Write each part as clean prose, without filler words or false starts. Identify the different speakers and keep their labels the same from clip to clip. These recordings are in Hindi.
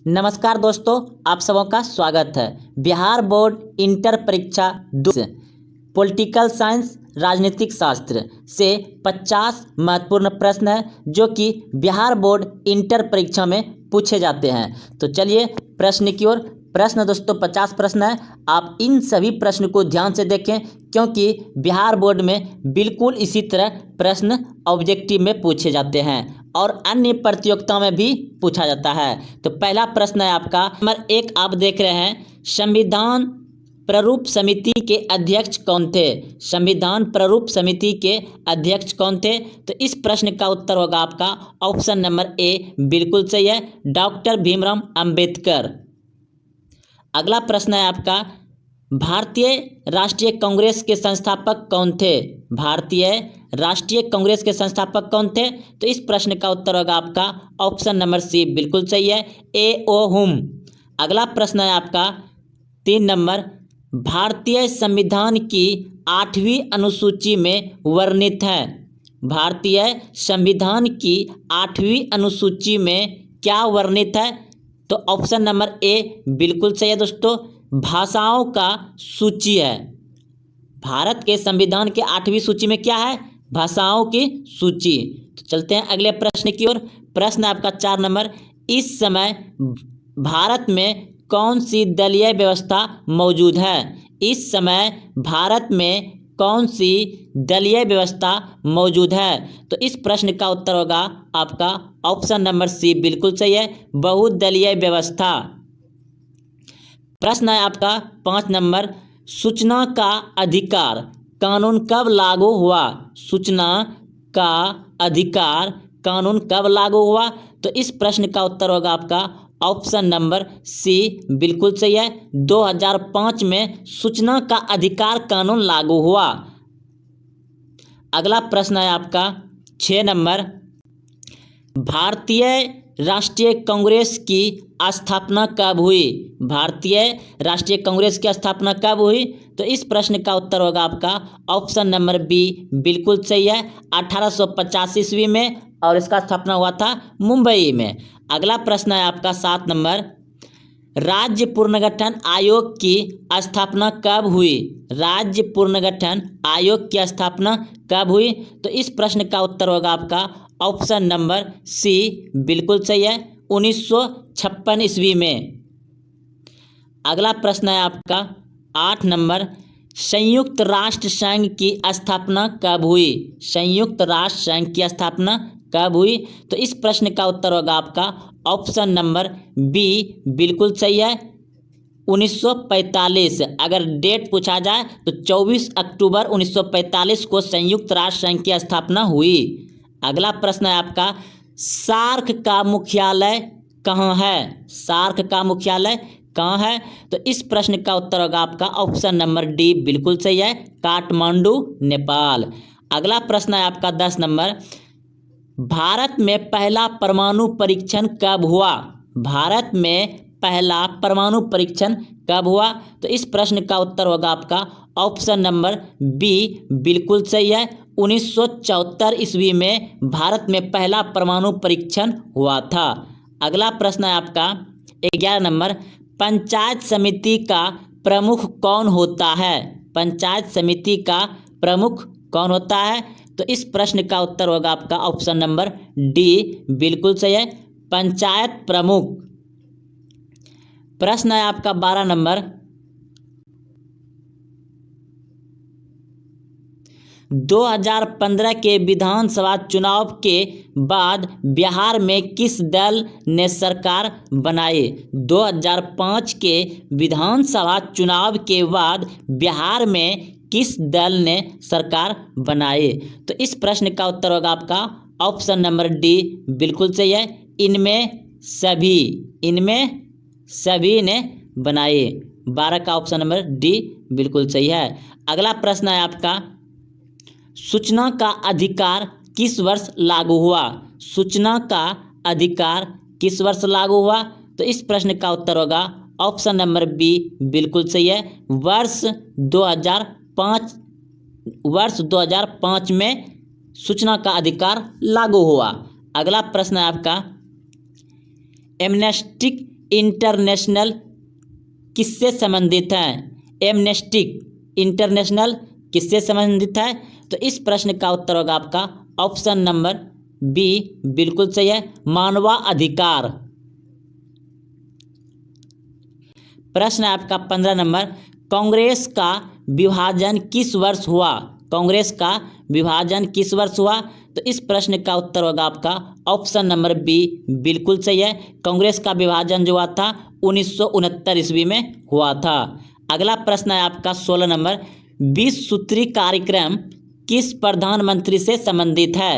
Speaker 1: नमस्कार दोस्तों, आप सबों का स्वागत है। बिहार बोर्ड इंटर परीक्षा पॉलिटिकल साइंस राजनीतिक शास्त्र से 50 महत्वपूर्ण प्रश्न है जो कि बिहार बोर्ड इंटर परीक्षा में पूछे जाते हैं। तो चलिए प्रश्न की ओर। प्रश्न दोस्तों 50 प्रश्न है। आप इन सभी प्रश्न को ध्यान से देखें क्योंकि बिहार बोर्ड में बिल्कुल इसी तरह प्रश्न ऑब्जेक्टिव में पूछे जाते हैं और अन्य प्रतियोगिताओं में भी पूछा जाता है। तो पहला प्रश्न है आपका नंबर 1, आप देख रहे हैं संविधान प्रारूप समिति के अध्यक्ष कौन थे। संविधान प्रारूप समिति के अध्यक्ष कौन थे। तो इस प्रश्न का उत्तर होगा आपका ऑप्शन नंबर ए, बिल्कुल सही है, डॉक्टर भीमराव अंबेडकर। अगला प्रश्न है आपका भारतीय राष्ट्रीय कांग्रेस के संस्थापक कौन थे। भारतीय राष्ट्रीय कांग्रेस के संस्थापक कौन थे। तो इस प्रश्न का उत्तर होगा आपका ऑप्शन नंबर सी, बिल्कुल सही है, ए ओ हुम। अगला प्रश्न है आपका 3 नंबर, भारतीय संविधान की 8वीं अनुसूची में वर्णित है। भारतीय संविधान की 8वीं अनुसूची में क्या वर्णित है। तो ऑप्शन नंबर ए बिल्कुल सही है दोस्तों, भाषाओं का सूची है। भारत के संविधान के 8वीं सूची में क्या है, भाषाओं की सूची। तो चलते हैं अगले प्रश्न की ओर। प्रश्न आपका 4 नंबर, इस समय भारत में कौन सी दलीय व्यवस्था मौजूद है। इस समय भारत में कौन सी दलीय व्यवस्था मौजूद है। तो इस प्रश्न का उत्तर होगा आपका ऑप्शन नंबर सी, बिल्कुल सही है, बहुदलीय व्यवस्था। प्रश्न है आपका 5 नंबर, सूचना का अधिकार कानून कब लागू हुआ। सूचना का अधिकार कानून कब लागू हुआ। तो इस प्रश्न का उत्तर होगा आपका ऑप्शन नंबर सी, बिल्कुल सही है, 2005 में सूचना का अधिकार कानून लागू हुआ। अगला प्रश्न है आपका 6 नंबर, भारतीय राष्ट्रीय कांग्रेस की स्थापना कब हुई। भारतीय राष्ट्रीय कांग्रेस की स्थापना कब हुई। तो इस प्रश्न का उत्तर होगा आपका ऑप्शन नंबर बी, बिल्कुल सही है, 1885 ईस्वी में, और इसका स्थापना हुआ था मुंबई में। अगला प्रश्न है आपका 7 नंबर, राज्य पुनर्गठन आयोग की स्थापना कब हुई। राज्य पुनर्गठन आयोग की स्थापना कब हुई। तो इस प्रश्न का उत्तर होगा आपका ऑप्शन नंबर सी, बिल्कुल सही है, 1956 ईस्वी में। अगला प्रश्न है आपका 8 नंबर, संयुक्त राष्ट्र संघ की स्थापना कब हुई। संयुक्त राष्ट्र संघ की स्थापना कब हुई। तो इस प्रश्न का उत्तर होगा आपका ऑप्शन नंबर बी, बिल्कुल सही है, 1945। अगर डेट पूछा जाए तो 24 अक्टूबर 1945 को संयुक्त राष्ट्र संघ की स्थापना हुई। अगला प्रश्न है आपका, सार्क का मुख्यालय कहाँ है। सार्क का मुख्यालय कहाँ है। तो इस प्रश्न का उत्तर होगा आपका ऑप्शन नंबर डी, बिल्कुल सही है, काठमांडू, नेपाल। अगला प्रश्न है आपका 10 नंबर, भारत में पहला परमाणु परीक्षण कब हुआ। भारत में पहला परमाणु परीक्षण कब हुआ। तो इस प्रश्न का उत्तर होगा आपका ऑप्शन नंबर बी, बिल्कुल सही है, 1974 ईस्वी में भारत में पहला परमाणु परीक्षण हुआ था। अगला प्रश्न है आपका 11 नंबर, पंचायत समिति का प्रमुख कौन होता है। पंचायत समिति का प्रमुख कौन होता है। तो इस प्रश्न का उत्तर होगा आपका ऑप्शन नंबर डी, बिल्कुल सही है, पंचायत प्रमुख। प्रश्न है आपका 12 नंबर, 2015 के विधानसभा चुनाव के बाद बिहार में किस दल ने सरकार बनाई। 2005 के विधानसभा चुनाव के बाद बिहार में किस दल ने सरकार बनाई। तो इस प्रश्न का उत्तर होगा आपका ऑप्शन नंबर डी, बिल्कुल सही है, इनमें सभी ने बनाई। 12 का ऑप्शन नंबर डी बिल्कुल सही है। अगला प्रश्न है आपका, सूचना का अधिकार किस वर्ष लागू हुआ। सूचना का अधिकार किस वर्ष लागू हुआ। तो इस प्रश्न का उत्तर होगा ऑप्शन नंबर बी, बिल्कुल सही है, वर्ष 2005 में सूचना का अधिकार लागू हुआ। अगला प्रश्न है आपका, एमनेस्टी इंटरनेशनल किससे संबंधित है? एमनेस्टी इंटरनेशनल किससे संबंधित है? तो इस प्रश्न का उत्तर होगा आपका ऑप्शन नंबर बी, बिल्कुल सही है, मानवाधिकार। प्रश्न है आपका 15 नंबर, कांग्रेस का विभाजन किस वर्ष हुआ? कांग्रेस का विभाजन किस वर्ष हुआ? तो इस प्रश्न का उत्तर होगा आपका ऑप्शन नंबर बी, बिल्कुल सही है। कांग्रेस का विभाजन जो हुआ था 1969 ईस्वी में हुआ था। अगला प्रश्न है आपका 16 नंबर, 20 सूत्री कार्यक्रम किस प्रधानमंत्री से संबंधित है?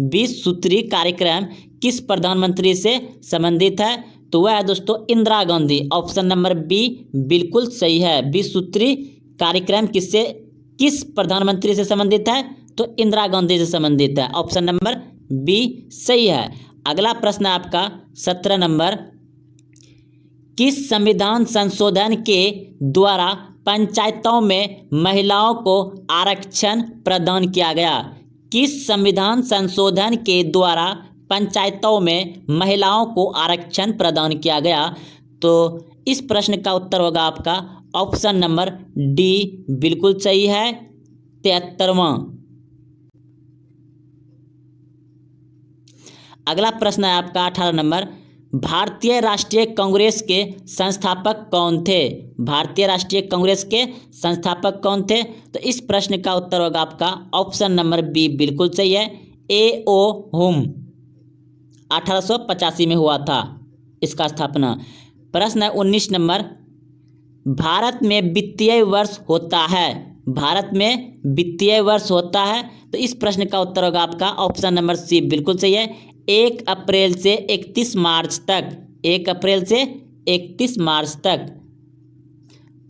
Speaker 1: 20 सूत्री कार्यक्रम किस प्रधानमंत्री से संबंधित है? तो वह है दोस्तों Indira Gandhi. Option number B बिल्कुल सही है। 20 सूत्री कार्यक्रम किस प्रधानमंत्री से संबंधित है? तो इंदिरा गांधी से संबंधित है। ऑप्शन नंबर बी सही है। अगला प्रश्न है आपका 17 नंबर, किस संविधान संशोधन के द्वारा पंचायतों में महिलाओं को आरक्षण प्रदान किया गया? किस संविधान संशोधन के द्वारा पंचायतों में महिलाओं को आरक्षण प्रदान किया गया? तो इस प्रश्न का उत्तर होगा आपका ऑप्शन नंबर डी, बिल्कुल सही है, 73वां। अगला प्रश्न है आपका 18 नंबर, भारतीय राष्ट्रीय कांग्रेस के संस्थापक कौन थे? भारतीय राष्ट्रीय कांग्रेस के संस्थापक कौन थे? तो इस प्रश्न का उत्तर होगा आपका ऑप्शन नंबर बी, बिल्कुल सही है, A.O. हुम। 1885 में हुआ था इसका स्थापना। प्रश्न है 19 नंबर, भारत में वित्तीय वर्ष होता है? भारत में वित्तीय वर्ष होता है? तो इस प्रश्न का उत्तर होगा आपका ऑप्शन नंबर सी, बिल्कुल सही है, 1 अप्रैल से 31 मार्च तक। 1 अप्रैल से 31 मार्च तक।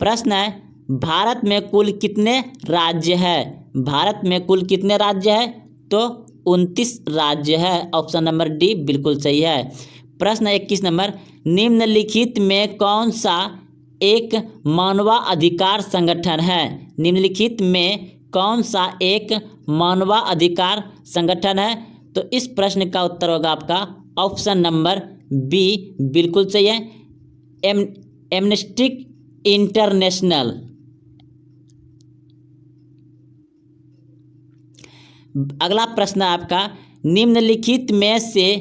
Speaker 1: प्रश्न है, भारत में कुल कितने राज्य है? भारत में कुल कितने राज्य है? तो 29 राज्य है। ऑप्शन नंबर डी बिल्कुल सही है। प्रश्न 21 नंबर, निम्नलिखित में कौन सा एक मानवाधिकार संगठन है? निम्नलिखित में कौन सा एक मानवाधिकार संगठन है? तो इस प्रश्न का उत्तर होगा आपका ऑप्शन नंबर बी, बिल्कुल सही है, एमनेस्टी इंटरनेशनल। अगला प्रश्न है आपका, निम्नलिखित में से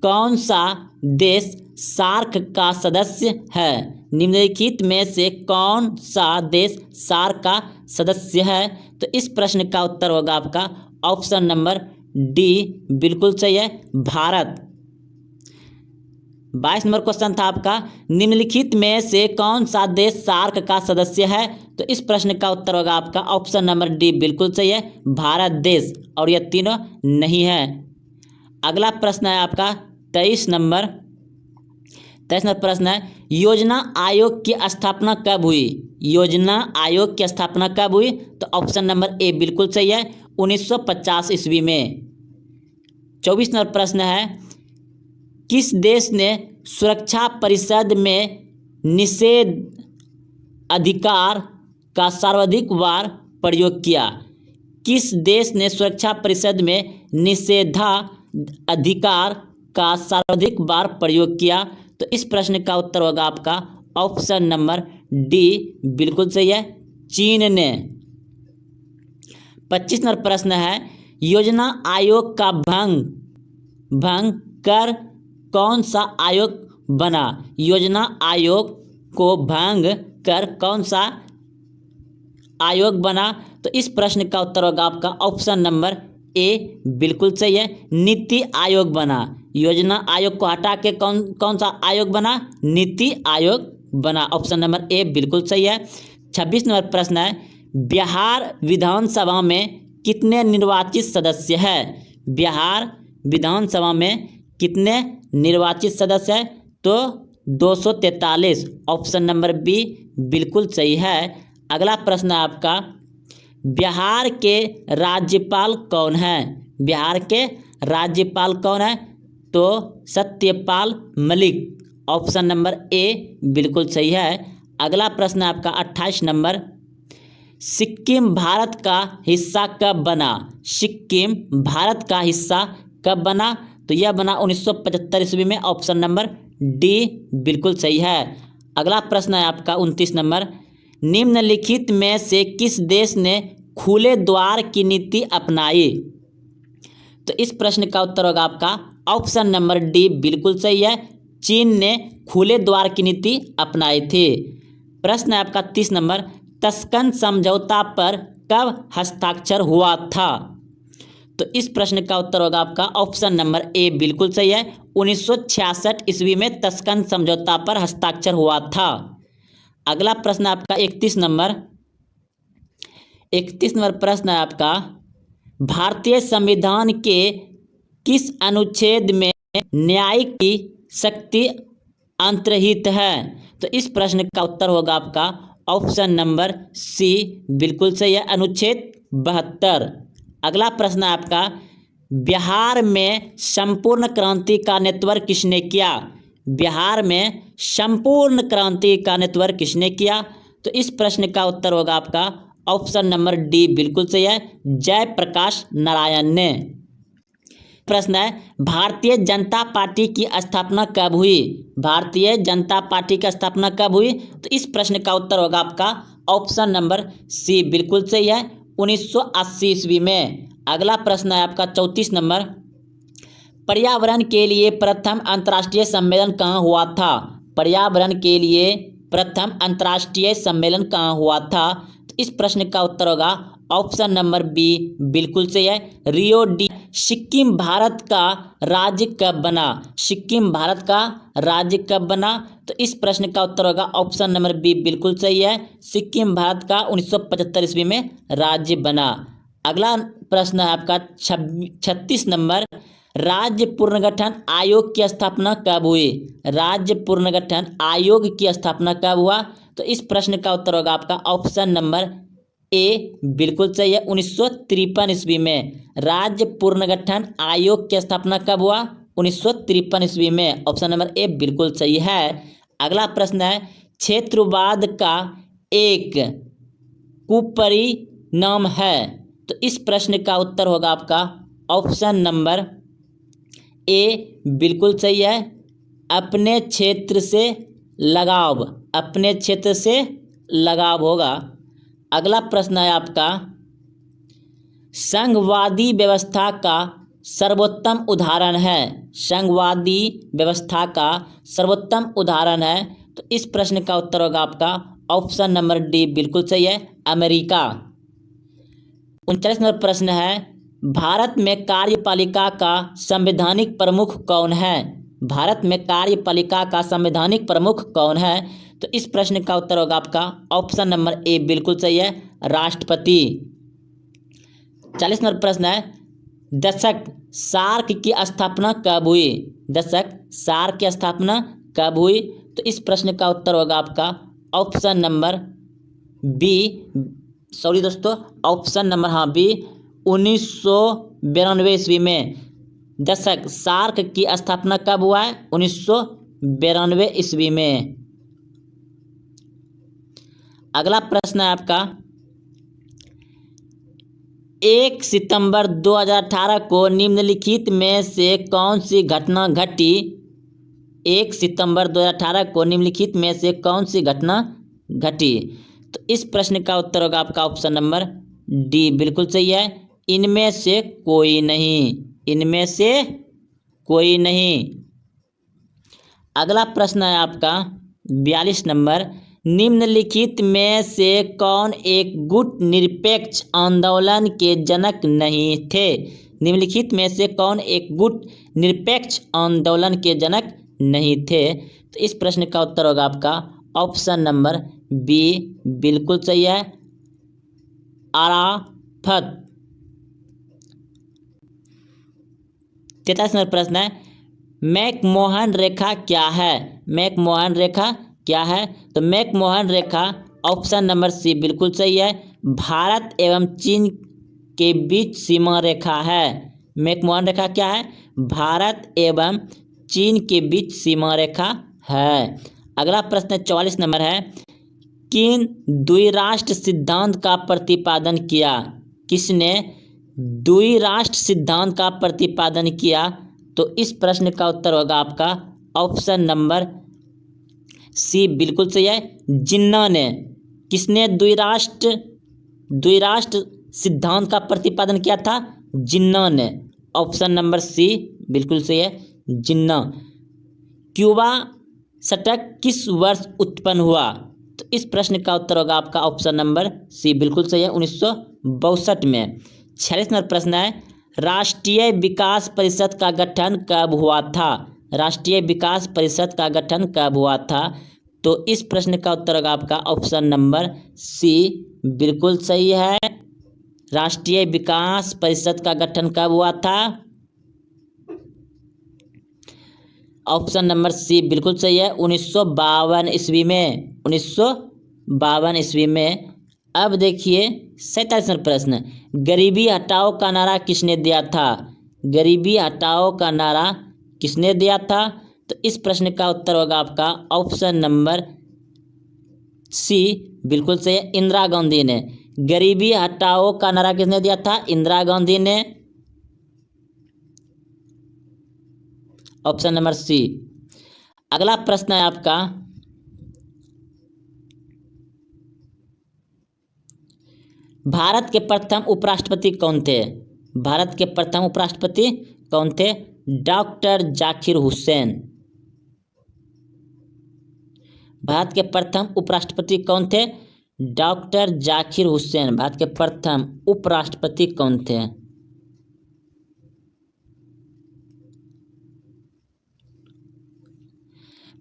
Speaker 1: कौन सा देश सार्क का सदस्य है? निम्नलिखित में से कौन सा देश सार्क का सदस्य है? तो इस प्रश्न का उत्तर होगा आपका ऑप्शन नंबर डी, बिल्कुल सही है, भारत। 22 नंबर क्वेश्चन था आपका, निम्नलिखित में से कौन सा देश सार्क का सदस्य है? तो इस प्रश्न का उत्तर होगा आपका ऑप्शन नंबर डी, बिल्कुल सही है, भारत देश। और यह तीनों नहीं है। अगला प्रश्न है आपका 23 नंबर प्रश्न है, योजना आयोग की स्थापना कब हुई? योजना आयोग की स्थापना कब हुई? तो ऑप्शन नंबर ए बिल्कुल सही है, 1950 ईस्वी में। 24 नंबर प्रश्न है, किस देश ने सुरक्षा परिषद में निषेध अधिकार का सर्वाधिक बार प्रयोग किया? किस देश ने सुरक्षा परिषद में निषेधाधिकार का सर्वाधिक बार प्रयोग किया? तो इस प्रश्न का उत्तर होगा आपका ऑप्शन नंबर डी, बिल्कुल सही है, चीन ने। 25 नंबर प्रश्न है, योजना आयोग का भंग कर कौन सा आयोग बना? योजना आयोग को भंग कर कौन सा आयोग बना? तो इस प्रश्न का उत्तर होगा आपका ऑप्शन नंबर ए, बिल्कुल सही है, नीति आयोग बना। योजना आयोग को हटा के कौन सा आयोग बना? नीति आयोग बना। ऑप्शन नंबर ए बिल्कुल सही है। 26 नंबर प्रश्न है, बिहार विधानसभा में कितने निर्वाचित सदस्य है? बिहार विधानसभा में कितने निर्वाचित सदस्य है? तो 243। ऑप्शन नंबर बी बिल्कुल सही है। अगला प्रश्न है आपका, बिहार के राज्यपाल कौन है? बिहार के राज्यपाल कौन है? तो Satyapal Malik. Option number A बिल्कुल सही है। अगला प्रश्न है आपका 28 नंबर, सिक्किम भारत का हिस्सा कब बना? सिक्किम भारत का हिस्सा कब बना? तो यह बना 1975 ईस्वी में। ऑप्शन नंबर डी बिल्कुल सही है। अगला प्रश्न है आपका 29 नंबर, निम्नलिखित में से किस देश ने खुले द्वार की नीति अपनाई? तो इस प्रश्न का उत्तर होगा आपका ऑप्शन नंबर डी बिल्कुल सही है। चीन ने खुले द्वार की नीति अपनाई थी। प्रश्न है आपका 30 नंबर, तस्कन समझौता पर कब हस्ताक्षर हुआ था? तो इस प्रश्न का उत्तर होगा आपका ऑप्शन नंबर ए बिल्कुल सही है। 1966 ईस्वी में तस्कन समझौता पर हस्ताक्षर हुआ था। अगला प्रश्न आपका 31 नंबर प्रश्न है आपका, भारतीय संविधान के किस अनुच्छेद में न्यायिक की शक्ति अंतर्निहित है? तो इस प्रश्न का उत्तर होगा आपका ऑप्शन नंबर सी बिल्कुल सही है, अनुच्छेद 72। अगला प्रश्न है आपका, बिहार में संपूर्ण क्रांति का नेतृत्व किसने किया? बिहार में संपूर्ण क्रांति का नेतृत्व किसने किया? तो इस प्रश्न का उत्तर होगा आपका ऑप्शन नंबर डी बिल्कुल सही है, जयप्रकाश नारायण ने। प्रश्न है, भारतीय जनता पार्टी की स्थापना कब हुई? भारतीय जनता पार्टी की स्थापना कब हुई? तो इस प्रश्न का उत्तर होगा आपका ऑप्शन नंबर सी बिल्कुल सही है, 1980 ईस्वी में। अगला प्रश्न है आपका 34 नंबर, पर्यावरण के लिए प्रथम अंतर्राष्ट्रीय सम्मेलन कहाँ हुआ था? पर्यावरण के लिए प्रथम अंतर्राष्ट्रीय सम्मेलन कहाँ हुआ था? तो इस प्रश्न का उत्तर होगा ऑप्शन नंबर बी बिल्कुल सही है, रियो डी। सिक्किम भारत का राज्य कब बना? सिक्किम भारत का राज्य कब बना? तो इस प्रश्न का उत्तर होगा ऑप्शन नंबर बी बिल्कुल सही है, सिक्किम भारत का 1975 ईस्वी में राज्य बना। अगला प्रश्न है आपका 36 नंबर, राज्य पुनर्गठन आयोग की स्थापना कब हुई? राज्य पुनर्गठन आयोग की स्थापना कब हुआ? तो इस प्रश्न का उत्तर होगा आपका ऑप्शन नंबर ए बिल्कुल सही है, 1953 ईस्वी में। राज्य पुनर्गठन आयोग की स्थापना कब हुआ? 1953 ईस्वी में। ऑप्शन नंबर ए बिल्कुल सही है। अगला प्रश्न है, क्षेत्रवाद का एक कुपरिणाम है? तो इस प्रश्न का उत्तर होगा आपका ऑप्शन नंबर ए बिल्कुल सही है, अपने क्षेत्र से लगाव। अपने क्षेत्र से लगाव होगा। अगला प्रश्न है आपका, संघवादी व्यवस्था का सर्वोत्तम उदाहरण है? संघवादी व्यवस्था का सर्वोत्तम उदाहरण है? तो इस प्रश्न का उत्तर होगा आपका ऑप्शन नंबर डी बिल्कुल सही है, अमेरिका। 39 नंबर प्रश्न है, भारत में कार्यपालिका का संवैधानिक प्रमुख कौन है? भारत में कार्यपालिका का संवैधानिक प्रमुख कौन है? तो इस प्रश्न का उत्तर होगा आपका ऑप्शन नंबर ए बिल्कुल सही है, राष्ट्रपति। 40 नंबर प्रश्न है, दशक सार्क की स्थापना कब हुई? दशक सार्क की स्थापना कब हुई? तो इस प्रश्न का उत्तर होगा आपका ऑप्शन नंबर बी, सॉरी दोस्तों, ऑप्शन नंबर बी, 1992 ईस्वी में। दशक सार्क की स्थापना कब हुआ है? 1992 ईस्वी में। अगला प्रश्न है आपका, 1 सितंबर 2018 को निम्नलिखित में से कौन सी घटना घटी? 1 सितंबर 2018 को निम्नलिखित में से कौन सी घटना घटी? तो इस प्रश्न का उत्तर होगा आपका ऑप्शन नंबर डी बिल्कुल सही है, इनमें से कोई नहीं। इनमें से कोई नहीं। अगला प्रश्न है आपका 42 नंबर, निम्नलिखित में से कौन एक गुट निरपेक्ष आंदोलन के जनक नहीं थे? निम्नलिखित में से कौन एक गुट निरपेक्ष आंदोलन के जनक नहीं थे? तो इस प्रश्न का उत्तर होगा आपका ऑप्शन नंबर बी बिल्कुल सही है, अराफत। 43 नंबर प्रश्न है, मैकमोहन रेखा क्या है? मैकमोहन रेखा क्या है? तो मैकमोहन रेखा ऑप्शन नंबर सी बिल्कुल सही है, भारत एवं चीन के बीच सीमा रेखा है। मैकमोहन रेखा क्या है? भारत एवं चीन के बीच सीमा रेखा है। अगला प्रश्न 44 नंबर है, किन द्विराष्ट्र सिद्धांत का प्रतिपादन किया? किसने द्विराष्ट्र सिद्धांत का प्रतिपादन किया? तो इस प्रश्न का उत्तर होगा आपका ऑप्शन नंबर सी बिल्कुल सही है। जिन्ना ने, किसने द्विराष्ट्र सिद्धांत का प्रतिपादन किया था? जिन्ना ने। ऑप्शन नंबर सी बिल्कुल सही है, जिन्ना। क्यूबा शतक किस वर्ष उत्पन्न हुआ? तो इस प्रश्न का उत्तर होगा आपका ऑप्शन नंबर सी बिल्कुल सही है, 1962 में। 46 नंबर प्रश्न है, राष्ट्रीय विकास परिषद का गठन कब हुआ था? राष्ट्रीय विकास परिषद का गठन कब हुआ था? तो इस प्रश्न का उत्तर होगा आपका ऑप्शन नंबर सी बिल्कुल सही है। राष्ट्रीय विकास परिषद का गठन कब हुआ था? ऑप्शन नंबर सी बिल्कुल सही है, 1952 ईस्वी में। 1952 ईस्वी में। अब देखिए 47 नंबर प्रश्न, गरीबी हटाओ का नारा किसने दिया था? गरीबी हटाओ का नारा किसने दिया था? तो इस प्रश्न का उत्तर होगा आपका ऑप्शन नंबर सी बिल्कुल सही है, इंदिरा गांधी ने। गरीबी हटाओ का नारा किसने दिया था? इंदिरा गांधी ने। Option number C. अगला प्रश्न है आपका, भारत के प्रथम उपराष्ट्रपति कौन थे? भारत के प्रथम उपराष्ट्रपति कौन थे? डॉक्टर जाकिर हुसैन। भारत के प्रथम उपराष्ट्रपति कौन थे? डॉक्टर जाकिर हुसैन भारत के प्रथम उपराष्ट्रपति कौन थे?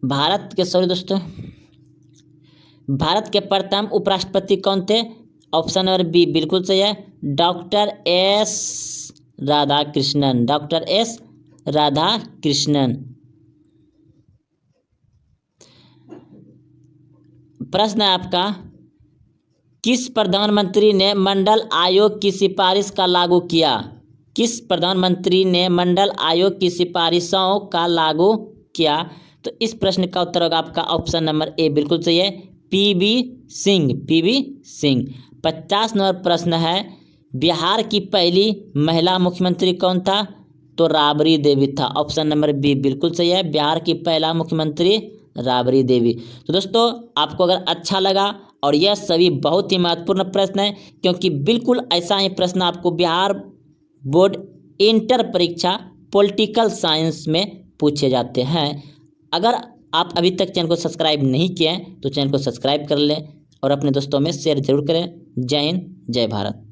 Speaker 1: भारत के प्रथम उपराष्ट्रपति कौन थे? ऑप्शन नंबर बी बिल्कुल सही है, doctor S Radhakrishnan. Doctor S Radhakrishnan. प्रश्न है आपका, किस प्रधानमंत्री ने मंडल आयोग की सिफारिश का लागू किया? किस प्रधानमंत्री ने मंडल आयोग की सिफारिशों का लागू किया? तो इस प्रश्न का उत्तर होगा आपका ऑप्शन नंबर ए बिल्कुल सही है, PV Singh. PV Singh. 50 number प्रश्न है, बिहार की पहली महिला मुख्यमंत्री कौन था? तो राबड़ी देवी था। ऑप्शन नंबर बी बिल्कुल सही है, बिहार की पहला मुख्यमंत्री राबड़ी देवी। तो दोस्तों आपको अगर अच्छा लगा, और यह सभी बहुत ही महत्वपूर्ण प्रश्न है, क्योंकि बिल्कुल ऐसा ही प्रश्न आपको बिहार बोर्ड इंटर परीक्षा पॉलिटिकल साइंस में पूछे जाते हैं। अगर आप अभी तक चैनल को सब्सक्राइब नहीं किए हैं तो चैनल को सब्सक्राइब कर लें और अपने दोस्तों में शेयर जरूर करें। जय हिंद, जय भारत।